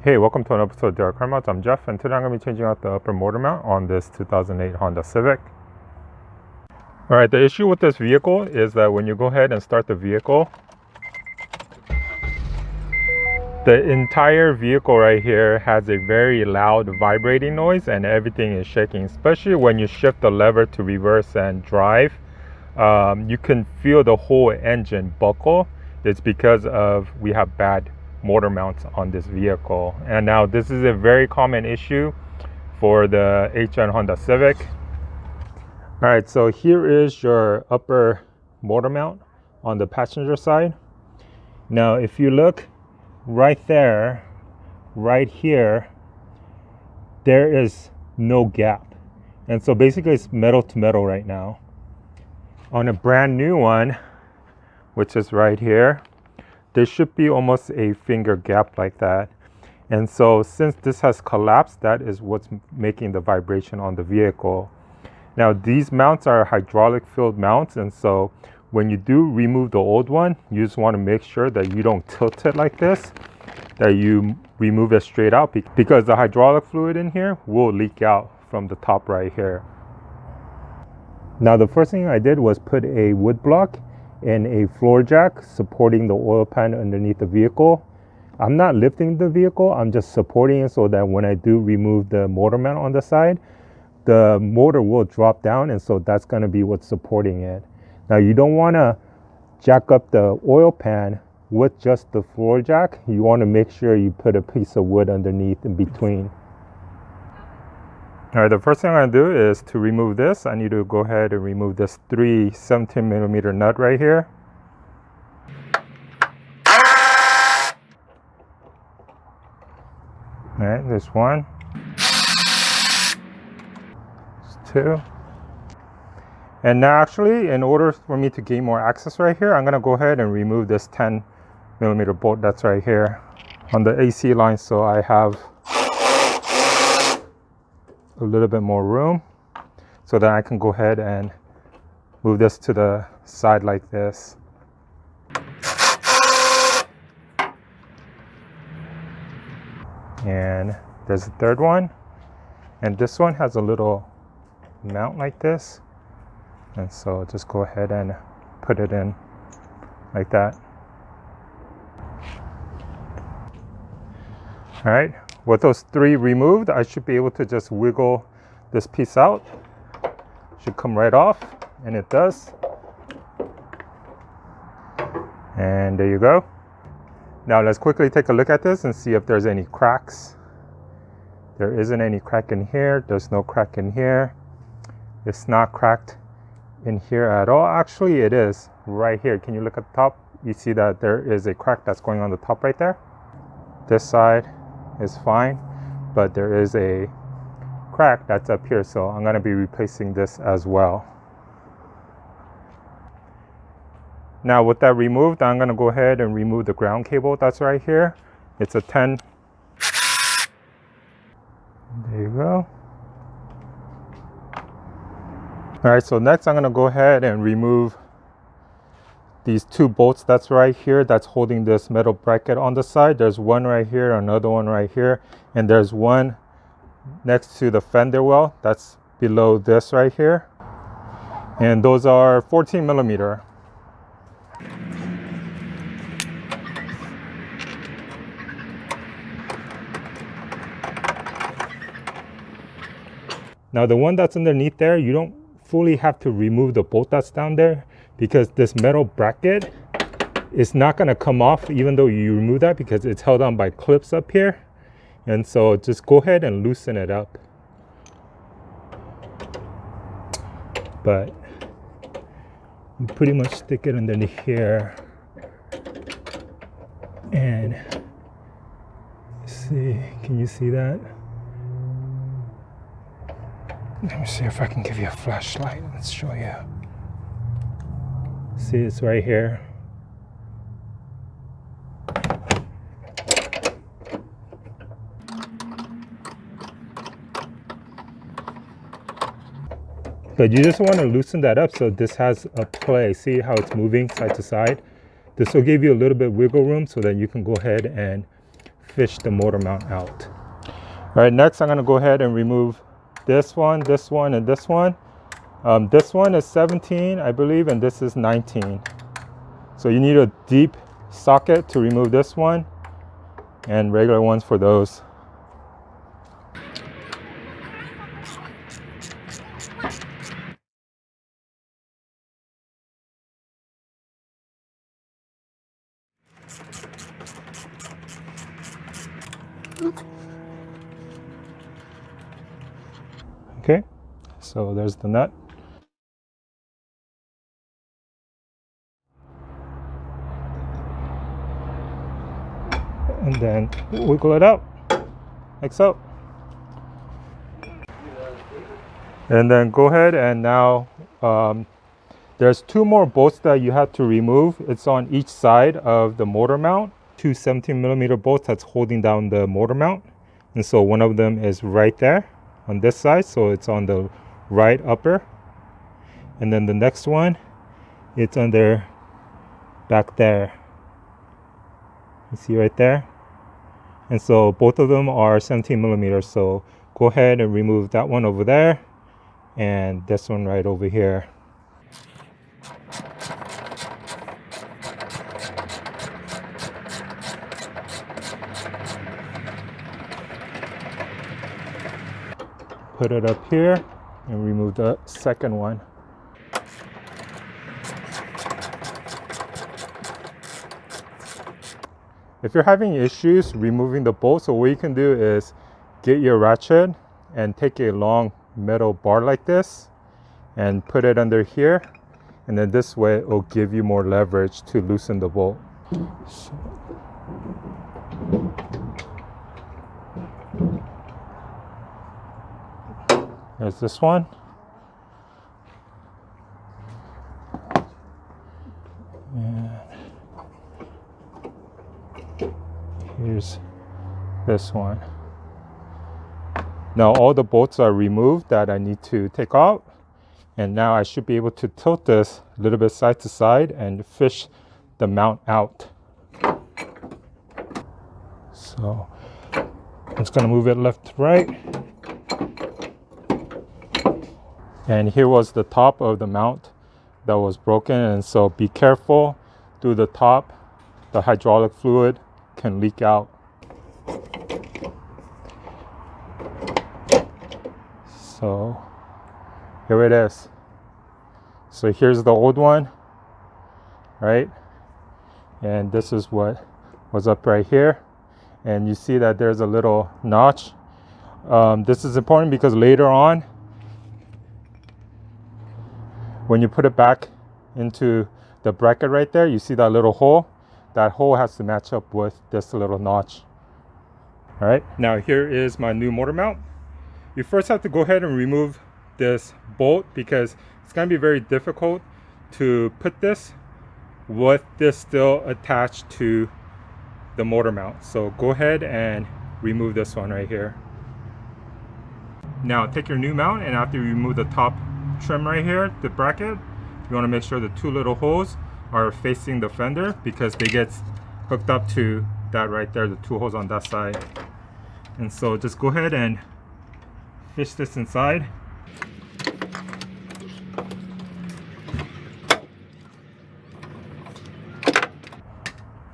Hey, welcome to an episode of DIYCarModz. I'm Jeff, and today I'm going to be changing out the upper motor mount on this 2008 Honda Civic. Alright, the issue with this vehicle is that when you go ahead and start the vehicle, the entire vehicle right here has a very loud vibrating noise and everything is shaking, especially when you shift the lever to reverse and drive. You can feel the whole engine buckle. It's because of we have bad motor mounts on this vehicle, and now this is a very common issue for the HN Honda Civic. All right, so here is your upper motor mount on the passenger side. Now if you look right there, right here, there is no gap, and so basically it's metal to metal right now. On a brand new one, which is right here, there should be almost a finger gap like that. And so since this has collapsed, that is what's making the vibration on the vehicle. Now these mounts are hydraulic filled mounts, and so when you do remove the old one, you just want to make sure that you don't tilt it like this, that you remove it straight out, because the hydraulic fluid in here will leak out from the top right here. Now the first thing I did was put a wood block and a floor jack supporting the oil pan underneath the vehicle. I'm not lifting the vehicle, I'm just supporting it so that when I do remove the motor mount on the side, the motor will drop down, and so that's going to be what's supporting it. Now you don't want to jack up the oil pan with just the floor jack. You want to make sure you put a piece of wood underneath in between. All right, the first thing I'm going to do is to remove this. I need to go ahead and remove this 3 17mm nut right here. All right, there's one. There's 2. And now actually, in order for me to gain more access right here, I'm going to go ahead and remove this 10mm bolt that's right here on the AC line, so I have a little bit more room, so that I can go ahead and move this to the side like this. And there's a third one, and this one has a little mount like this, and so just go ahead and put it in like that. All right, with those 3 removed, I should be able to just wiggle this piece out. Should come right off, and it does. And there you go. Now let's quickly take a look at this and see if there's any cracks. There isn't any crack in here. There's no crack in here. It's not cracked in here at all. Actually, it is right here. Can you look at the top? You see that there is a crack that's going on the top right there. This side is fine, but there is a crack that's up here, so I'm going to be replacing this as well. Now with that removed, I'm going to go ahead and remove the ground cable that's right here. It's a 10. There you go. All right, so next I'm going to go ahead and remove these 2 bolts that's right here that's holding this metal bracket on the side. There's one right here, another one right here, and there's one next to the fender well that's below this right here, and those are 14mm. Now the one that's underneath there, you don't fully have to remove the bolt that's down there, because this metal bracket is not going to come off even though you remove that, because it's held on by clips up here. And so just go ahead and loosen it up. But you pretty much stick it underneath here, and see, can you see that? Let me see if I can give you a flashlight. Let's show you. See, it's right here. But you just want to loosen that up so this has a play. See how it's moving side to side? This will give you a little bit wiggle room so that you can go ahead and fish the motor mount out. All right, next I'm going to go ahead and remove this one, and this one. This one is 17, I believe, and this is 19. So you need a deep socket to remove this one, and regular ones for those. Okay, so there's the nut. And then wiggle it out, like so. And then go ahead and now, there's 2 more bolts that you have to remove. It's on each side of the motor mount. 2 17mm bolts that's holding down the motor mount. And so one of them is right there on this side, so it's on the right upper. And then the next one, it's on there back there. You see right there? And so both of them are 17mm. So go ahead and remove that one over there and this one right over here. Put it up here and remove the second one. If you're having issues removing the bolt, so what you can do is get your ratchet and take a long metal bar like this and put it under here, and then this way it will give you more leverage to loosen the bolt. So, there's this one. And here's this one. Now all the bolts are removed that I need to take out. And now I should be able to tilt this a little bit side to side and fish the mount out. So I'm just gonna move it left to right. And here was the top of the mount that was broken, and so be careful through the top. The hydraulic fluid can leak out. So here it is. So here's the old one, right? And this is what was up right here. And you see that there's a little notch. This is important because later on, when you put it back into the bracket right there, you see that little hole. That hole has to match up with this little notch. All right, now here is my new motor mount. You first have to go ahead and remove this bolt because it's going to be very difficult to put this with this still attached to the motor mount. So go ahead and remove this one right here. Now take your new mount, and after you remove the top trim right here, the bracket, you want to make sure the 2 little holes are facing the fender because they get hooked up to that right there, the 2 holes on that side. And so just go ahead and fish this inside.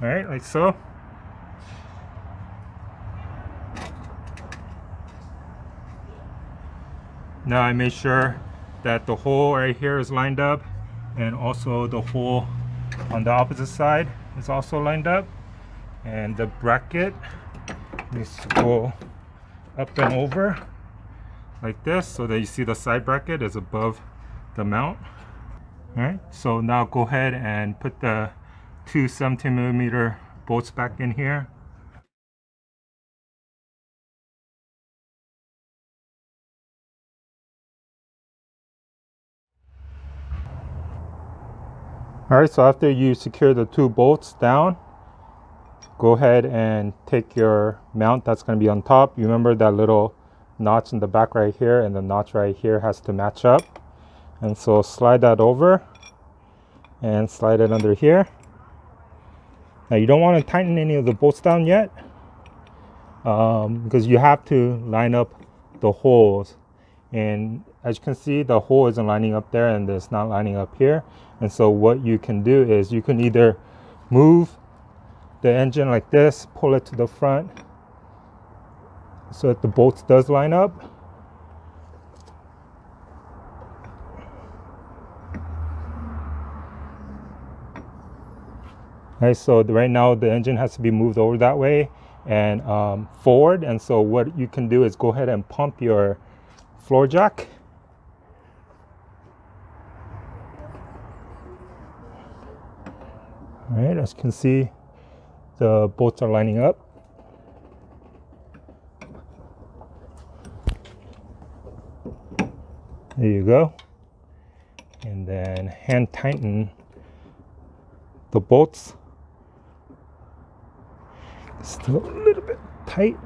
All right, like so. Now I made sure that the hole right here is lined up, and also the hole on the opposite side is also lined up, and the bracket needs to go up and over like this so that you see the side bracket is above the mount. All right, so now go ahead and put the 2 17mm bolts back in here. All right, so after you secure the 2 bolts down, go ahead and take your mount that's going to be on top. You remember that little notch in the back right here, and the notch right here has to match up. And so slide that over and slide it under here. Now you don't want to tighten any of the bolts down yet. because you have to line up the holes, and as you can see, the hole isn't lining up there and it's not lining up here. And so what you can do is you can either move the engine like this, pull it to the front so that the bolts does line up. Right, so right now the engine has to be moved over that way and forward. And so what you can do is go ahead and pump your floor jack. All right, as you can see, the bolts are lining up. There you go. And then hand tighten the bolts. Still a little bit tight.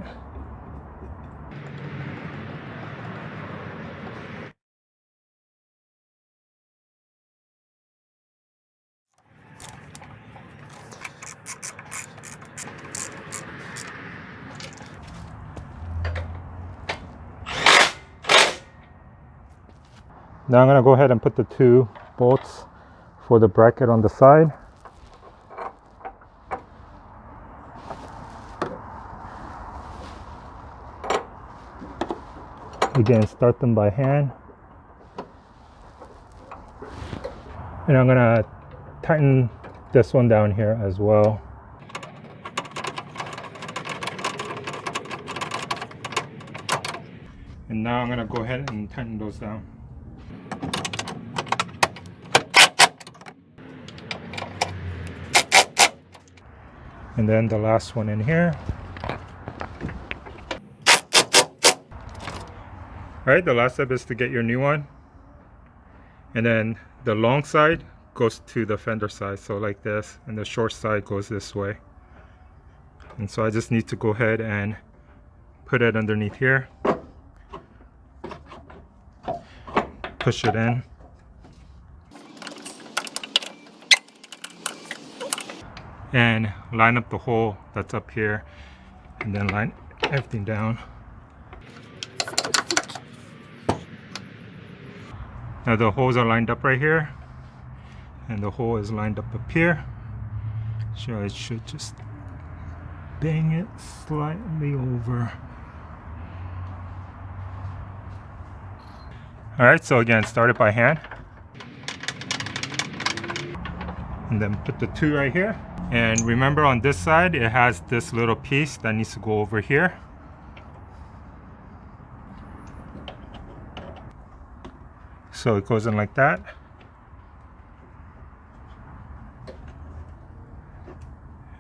Now I'm going to go ahead and put the 2 bolts for the bracket on the side. Again, start them by hand. And I'm going to tighten this one down here as well. And now I'm going to go ahead and tighten those down. And then the last one in here. All right, the last step is to get your new one. And then the long side goes to the fender side, so like this, and the short side goes this way. And so I just need to go ahead and put it underneath here. Push it in. And line up the hole that's up here, and then line everything down. Now the holes are lined up right here, and the hole is lined up here. So I should just bang it slightly over. Alright, so again, start it by hand. And then put the 2 right here. And remember, on this side, it has this little piece that needs to go over here. So it goes in like that.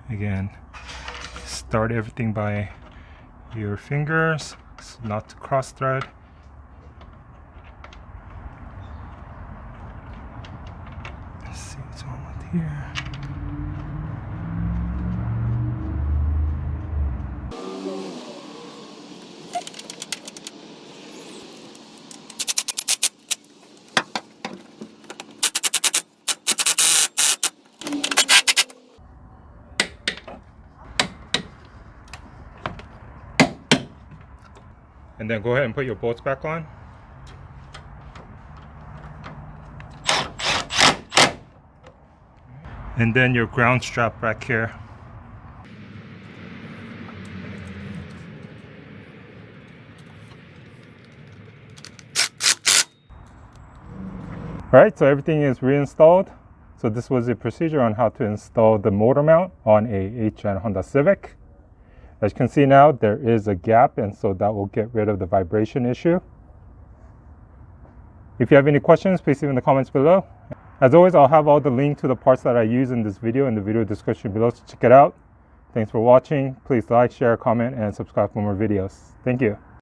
Again, start everything by your fingers, so not to cross thread. Let's see what's wrong with here. And then go ahead and put your bolts back on. And then your ground strap back here. Alright, so everything is reinstalled. So this was the procedure on how to install the motor mount on a H-gen Honda Civic. As you can see now, there is a gap, and so that will get rid of the vibration issue. If you have any questions, please leave in the comments below. As always, I'll have all the links to the parts that I use in this video in the video description below, so check it out. Thanks for watching. Please like, share, comment, and subscribe for more videos. Thank you.